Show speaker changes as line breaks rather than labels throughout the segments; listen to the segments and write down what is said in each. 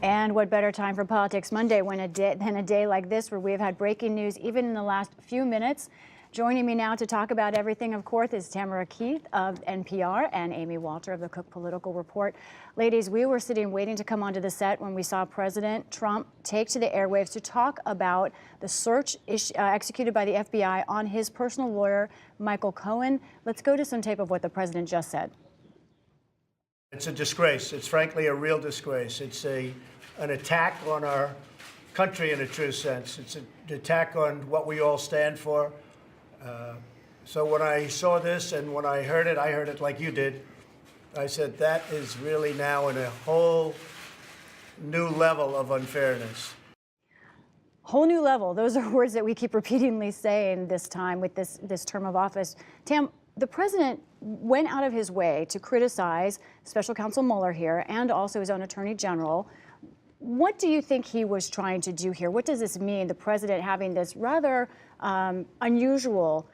And what better time for Politics Monday than a day like this, where we have had breaking news even in the last few minutes. Joining me now to talk about everything, of course, is Tamara Keith of NPR and Amy Walter of the Cook Political Report. Ladies, we were sitting waiting to come onto the set when we saw President Trump take to the airwaves to talk about the search executed by the FBI on his personal lawyer, Michael Cohen. Let's go to some tape of what the president just said.
It's a disgrace. It's frankly a real disgrace. It's an attack on our country in a true sense. It's an attack on what we all stand for. So when I saw this and when I heard it like you did. I said, that is really now in a whole new level of unfairness.
Whole new level. Those are words that we keep repeatedly saying this time with this term of office. Tam, the president went out of his way to criticize Special Counsel Mueller here and also his own attorney general. What do you think he was trying to do here? What does this mean, the president having this rather unusual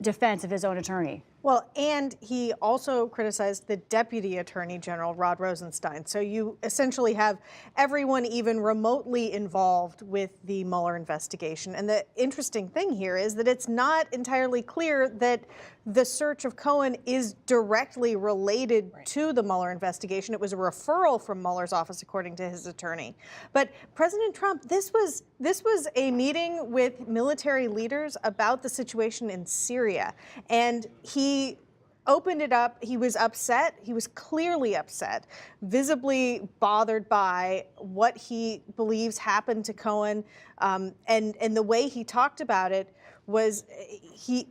defense of his own attorney?
Well, and he also criticized the Deputy Attorney General, Rod Rosenstein. So you essentially have everyone even remotely involved with the Mueller investigation. And the interesting thing here is that it's not entirely clear that the search of Cohen is directly related to the Mueller investigation. It was a referral from Mueller's office, according to his attorney. But President Trump, this was a meeting with military leaders about the situation in Syria. And he opened it up. He was upset. He was clearly upset, visibly bothered by what he believes happened to Cohen. And the way he talked about it was he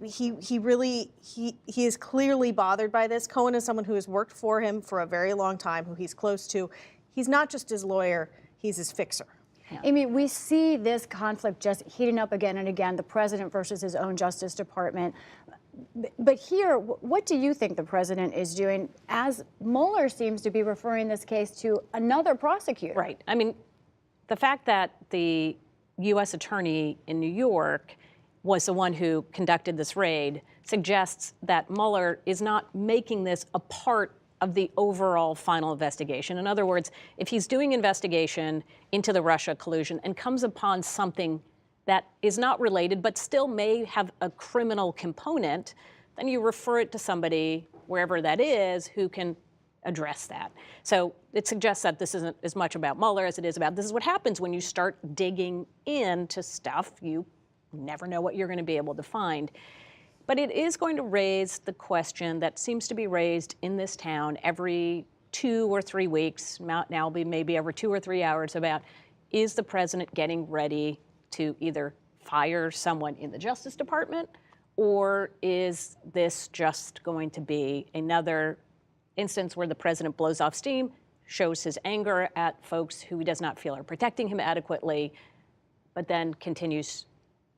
is clearly bothered by this. Cohen is someone who has worked for him for a very long time, who he's close to. He's not just his lawyer, he's his fixer.
Yeah. Amy, we see this conflict just heating up again and again, the president versus his own Justice Department. But here, what do you think the president is doing, as Mueller seems to be referring this case to another prosecutor?
Right. I mean, the fact that the U.S. attorney in New York was the one who conducted this raid suggests that Mueller is not making this a part of the overall final investigation. In other words, if he's doing investigation into the Russia collusion and comes upon something that is not related but still may have a criminal component, then you refer it to somebody, wherever that is, who can address that. So it suggests that this isn't as much about Mueller as it is about this is what happens when you start digging into stuff. You never know what you're going to be able to find. But it is going to raise the question that seems to be raised in this town every 2 or 3 weeks, now maybe every 2 or 3 hours, about is the president getting ready to either fire someone in the Justice Department, or is this just going to be another instance where the president blows off steam, shows his anger at folks who he does not feel are protecting him adequately, but then continues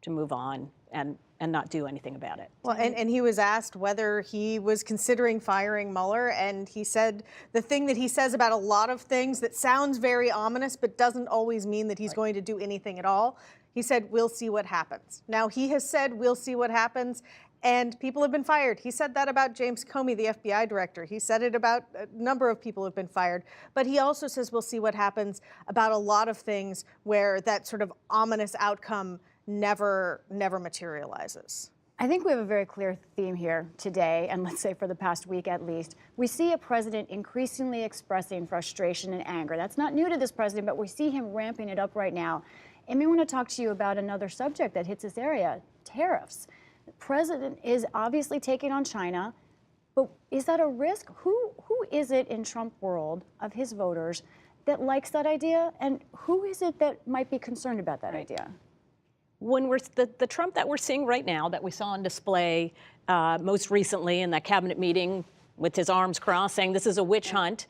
to move on and not do anything about it.
Well, and he was asked whether he was considering firing Mueller, and he said the thing that he says about a lot of things that sounds very ominous but doesn't always mean that he's going to do anything at all. He said, we'll see what happens. Now, he has said, we'll see what happens, and people have been fired. He said that about James Comey, the FBI director. He said it about a number of people who have been fired. But he also says, we'll see what happens about a lot of things where that sort of ominous outcome never materializes.
I think we have a very clear theme here today, and let's say for the past week at least. We see a president increasingly expressing frustration and anger. That's not new to this president, but we see him ramping it up right now. And we want to talk to you about another subject that hits this area, tariffs. The president is obviously taking on China, but is that a risk? Who is it in Trump world of his voters that likes that idea, and who is it that might be concerned about that idea?
When we're the Trump that we're seeing right now, that we saw on display most recently in that cabinet meeting with his arms crossed saying this is a witch hunt,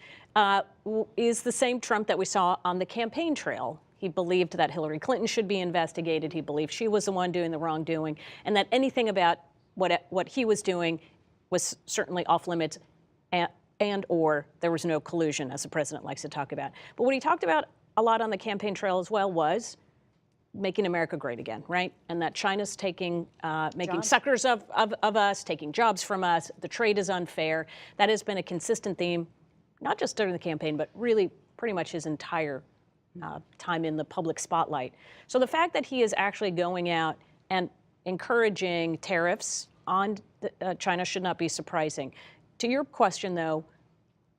is the same Trump that we saw on the campaign trail. He believed that Hillary Clinton should be investigated. He believed she was the one doing the wrongdoing, and that anything about what he was doing was certainly off limits, and or there was no collusion, as the president likes to talk about. But what he talked about a lot on the campaign trail as well was making America great again, right? And that China's taking, making suckers of us, taking jobs from us. The trade is unfair. That has been a consistent theme, not just during the campaign, but really pretty much his entire time in the public spotlight. So the fact that he is actually going out and encouraging tariffs on China should not be surprising. To your question, though,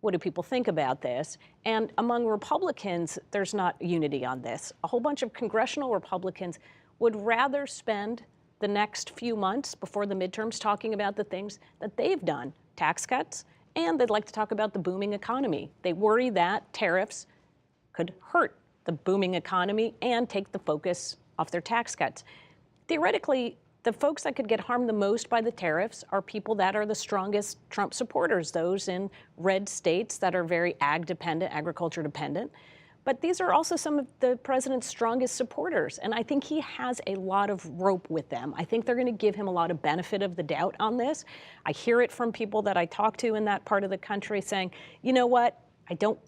what do people think about this? And among Republicans, there's not unity on this. A whole bunch of congressional Republicans would rather spend the next few months before the midterms talking about the things that they've done, tax cuts, and they'd like to talk about the booming economy. They worry that tariffs could hurt the booming economy and take the focus off their tax cuts. Theoretically, the folks that could get harmed the most by the tariffs are people that are the strongest Trump supporters, those in red states that are very ag-dependent, agriculture dependent. But these are also some of the president's strongest supporters, and I think he has a lot of rope with them. I think they're going to give him a lot of benefit of the doubt on this. I hear it from people that I talk to in that part of the country saying, you know what,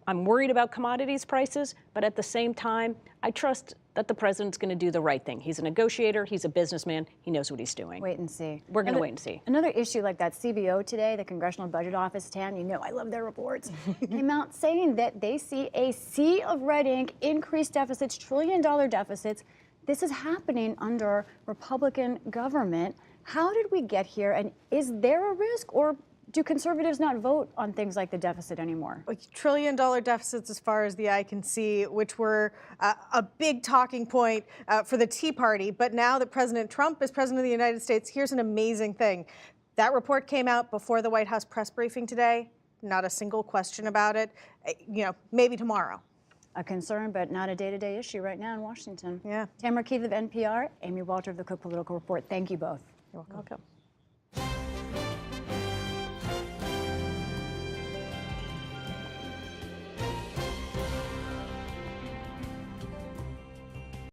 I'm worried about commodities prices, but at the same time, I trust that the president's going to do the right thing. He's a negotiator, he's a businessman, he knows what he's doing.
Wait and see.
We're going to wait and see.
Another issue like that CBO today, the Congressional Budget Office, Tam, you know I love their reports, came out saying that they see a sea of red ink, increased deficits, trillion-dollar deficits. This is happening under Republican government. How did we get here, and is there a risk, or do conservatives not vote on things like the deficit anymore?
Trillion-dollar deficits as far as the eye can see, which were a big talking point for the Tea Party. But now that President Trump is president of the United States, here's an amazing thing. That report came out before the White House press briefing today. Not a single question about it. Maybe tomorrow.
A concern, but not a day-to-day issue right now in Washington.
Yeah.
Tamara Keith of NPR, Amy Walter of the Cook Political Report. Thank you both.
You're welcome.